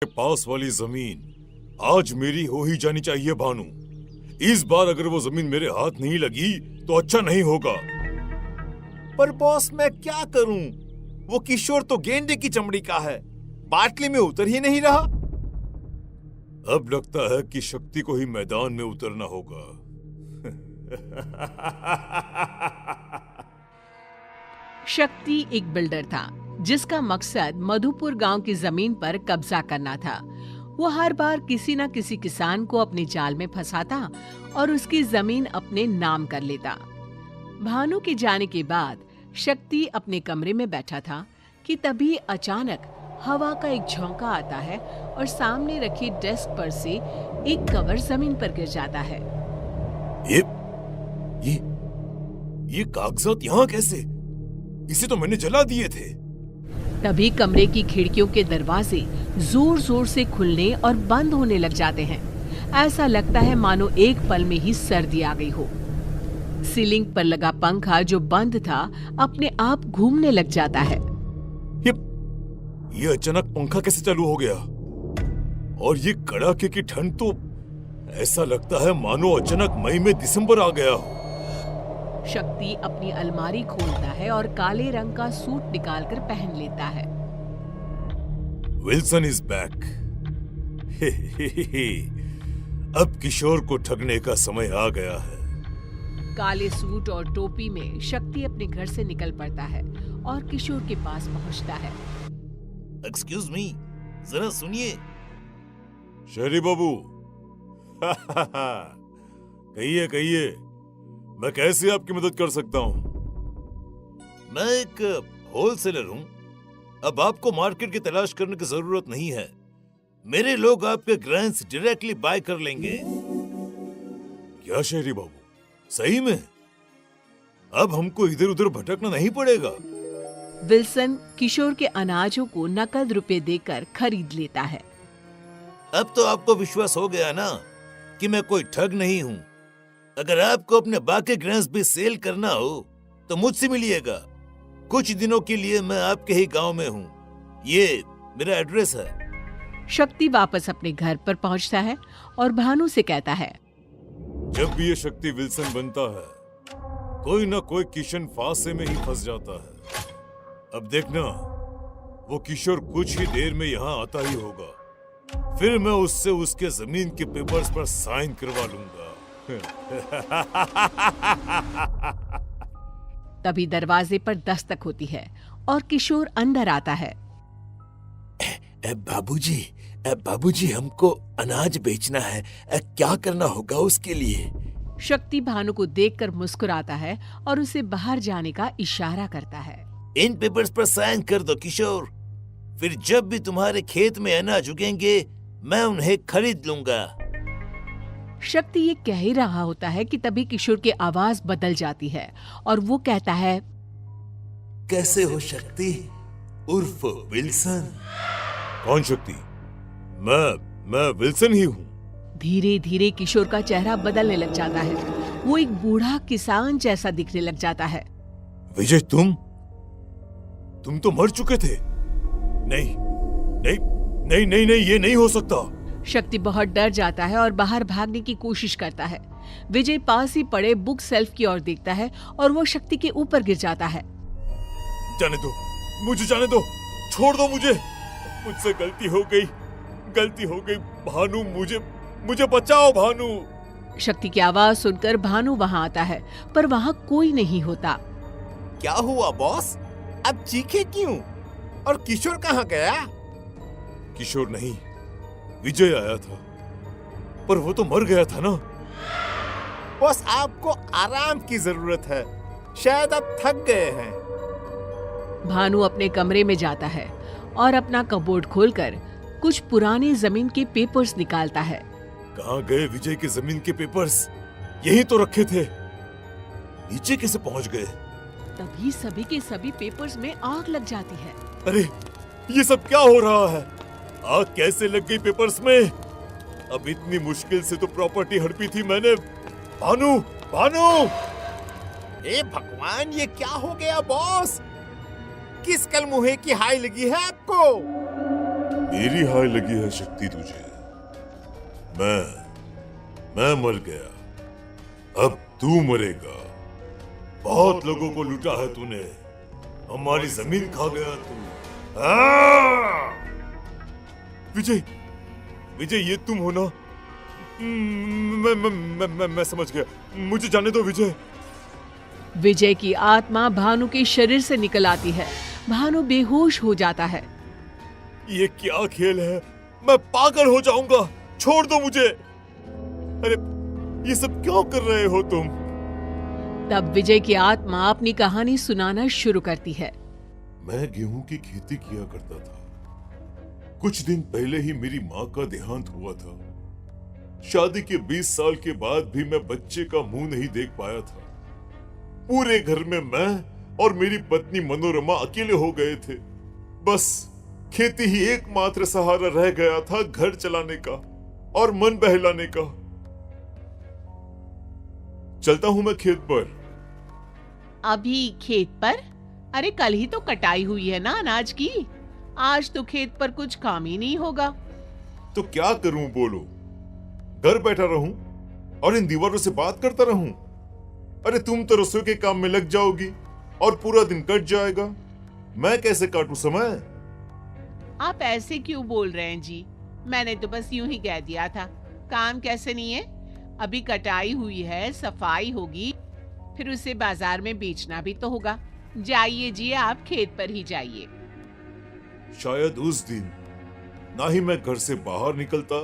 पास वाली जमीन आज मेरी हो ही जानी चाहिए भानु। इस बार अगर वो जमीन मेरे हाथ नहीं लगी तो अच्छा नहीं होगा। पर बॉस मैं क्या करूं? वो किशोर तो गेंडे की चमड़ी का है, बाटली में उतर ही नहीं रहा। अब लगता है कि शक्ति को ही मैदान में उतरना होगा। शक्ति एक बिल्डर था जिसका मकसद मधुपुर गांव की जमीन पर कब्जा करना था। वो हर बार किसी न किसी किसान को अपने जाल में फंसाता और उसकी जमीन अपने नाम कर लेता। भानु के जाने के बाद शक्ति अपने कमरे में बैठा था कि तभी अचानक हवा का एक झोंका आता है और सामने रखी डेस्क पर से एक कवर जमीन पर गिर जाता है। ये कागजात यहाँ कैसे? इसे तो मैंने जला दिए थे। तभी कमरे की खिड़कियों के दरवाजे जोर जोर से खुलने और बंद होने लग जाते हैं। ऐसा लगता है मानो एक पल में ही सर्दी आ गई हो। सीलिंग पर लगा पंखा जो बंद था अपने आप घूमने लग जाता है। ये अचानक पंखा कैसे चालू हो गया? और ये कड़ाके की ठंड तो ऐसा लगता है मानो अचानक मई में दिसंबर आ गया हो। शक्ति अपनी अलमारी खोलता है और काले रंग का सूट निकालकर पहन लेता है। Wilson is back. अब किशोर को ठगने का समय आ गया है। काले सूट और टोपी में शक्ति अपने घर से निकल पड़ता है और किशोर के पास पहुंचता है। एक्सक्यूज मी, जरा सुनिए। शहरी बाबू, कहिए कहिए, मैं कैसे आपकी मदद कर सकता हूँ? मैं एक होलसेलर हूँ। अब आपको मार्केट की तलाश करने की जरूरत नहीं है। मेरे लोग आपके ग्रेन्स डायरेक्टली बाय कर लेंगे। क्या शहरी बाबू, सही में? अब हमको इधर उधर भटकना नहीं पड़ेगा। विल्सन किशोर के अनाजों को नकद रुपए देकर खरीद लेता है। अब तो आपको विश्वास हो गया ना कि मैं कोई ठग नहीं हूँ। अगर आपको अपने बाकी ग्रेन्स भी सेल करना हो तो मुझसे मिलिएगा। कुछ दिनों के लिए मैं आपके ही गांव में हूँ। ये मेरा एड्रेस है। शक्ति वापस अपने घर पर पहुंचता है और भानु से कहता है, जब भी ये शक्ति विल्सन बनता है, कोई ना कोई किशन फांसे में ही फंस जाता है। अब देखना, वो किशोर कुछ ही देर में यहाँ आता ही होगा। फिर मैं उससे उसके जमीन के पेपर्स पर साइन करवा लूंगा। तभी दरवाजे पर दस्तक होती है और किशोर अंदर आता है। बाबूजी, हमको अनाज बेचना है। क्या करना होगा उसके लिए? शक्ति भानु को देखकर मुस्कुराता है और उसे बाहर जाने का इशारा करता है। इन पेपर्स पर साइन कर दो किशोर। फिर जब भी तुम्हारे खेत में अनाज उगेंगे मैं उन्हें खरीद लूंगा। शक्ति ये कह ही रहा होता है कि तभी किशोर की आवाज बदल जाती है और वो कहता है, कैसे हो शक्ति उर्फ विल्सन? कौन शक्ति? मैं विल्सन ही हूँ। धीरे धीरे किशोर का चेहरा बदलने लग जाता है। वो एक बूढ़ा किसान जैसा दिखने लग जाता है। विजय, तुम तो मर चुके थे। नहीं नहीं नहीं नहीं नहीं, ये नहीं हो सकता। शक्ति बहुत डर जाता है और बाहर भागने की कोशिश करता है। विजय पास ही पड़े बुक सेल्फ की ओर देखता है और वो शक्ति के ऊपर गिर जाता है। जाने दो, मुझे जाने दो, छोड़ दो मुझे। मुझसे गलती हो गई भानु, मुझे बचाओ भानु। शक्ति की आवाज सुनकर भानु वहां आता है पर वहां कोई नहीं होता। क्या हुआ बॉस? अब चीखे क्यों? और किशोर कहाँ गया? किशोर नहीं, विजय आया था, पर वो तो मर गया था ना। बॉस, आपको आराम की जरूरत है। शायद आप थक गए हैं। भानु अपने कमरे में जाता है और अपना कबोर्ड खोलकर कुछ पुराने जमीन के पेपर्स निकालता है। कहाँ गए विजय के जमीन के पेपर्स? यही तो रखे थे। नीचे कैसे पहुंच गए? तभी सभी के सभी पेपर्स में आग लग जाती है। अरे, ये सब क्या हो रहा है? आग कैसे लग गई पेपर्स में? अब इतनी मुश्किल से तो प्रॉपर्टी हड़पी थी मैंने। भानु! हे भगवान, ये क्या हो गया बॉस? किस कलमुहे की हाय लगी है आपको? मेरी हाय लगी है शक्ति तुझे। मैं मर गया, अब तू मरेगा। बहुत लोगों को लूटा है तूने, हमारी जमीन खा गया तू। विजय, विजय ये तुम हो ना? मैं समझ गया, मुझे जाने दो विजय। विजय की आत्मा भानु के शरीर से निकल आती है। भानु बेहोश हो जाता है। ये क्या खेल है? मैं पागल हो जाऊंगा, छोड़ दो मुझे। अरे ये सब क्यों कर रहे हो तुम? तब विजय की आत्मा अपनी कहानी सुनाना शुरू करती है। मैं गेहूं की खेती किया करता था। कुछ दिन पहले ही मेरी माँ का देहांत हुआ था। शादी के 20 साल के बाद भी मैं बच्चे का मुंह नहीं देख पाया था। पूरे घर में मैं और मेरी पत्नी मनोरमा अकेले हो गए थे। बस खेती ही एकमात्र सहारा रह गया था घर चलाने का और मन बहलाने का। चलता हूं मैं खेत पर। अभी खेत पर? अरे कल ही तो कटाई हुई है ना अनाज की। आज तो खेत पर कुछ काम ही नहीं होगा। तो क्या करूं बोलो? घर बैठा रहूं और इन दीवारों से बात करता रहूं? अरे तुम तो रसोई के काम में लग जाओगी और पूरा दिन कट जाएगा। मैं कैसे काटूं समय? आप ऐसे क्यों बोल रहे हैं जी? मैंने तो बस यूं ही कह दिया था। काम कैसे नहीं है? अभी कटाई हुई है, सफाई होगी, फिर उसे बाजार में बेचना भी तो होगा। जाइए जी, आप खेत पर ही जाइए। शायद उस दिन ना ही मैं घर से बाहर निकलता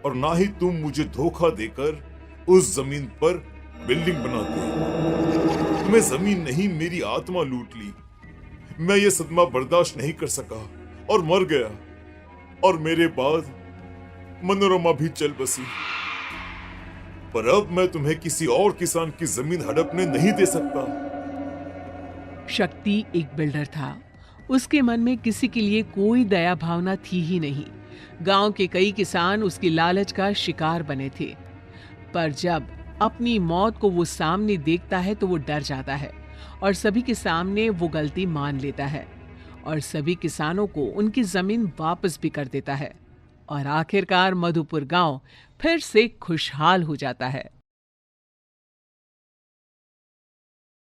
और ना ही तुम मुझे धोखा देकर उस जमीन पर बिल्डिंग बनाते। तुम्हें जमीन नहीं मेरी आत्मा लूट ली। मैं ये सदमा बर्दाश्त नहीं कर सका और मर गया। और मेरे बाद मनोरमा भी चल बसी। पर अब मैं तुम्हें किसी और किसान की जमीन हड़पने नहीं दे सकता। शक्ति एक बिल्डर था। उसके मन में किसी के लिए कोई दया भावना थी ही नहीं। गांव के कई किसान उसकी लालच का शिकार बने थे। पर जब अपनी मौत को वो सामने देखता है तो वो डर जाता है और सभी के सामने वो गलती मान लेता है और सभी किसानों को उनकी जमीन वापस भी कर देता है। और आखिरकार मधुपुर गांव फिर से खुशहाल हो जाता है।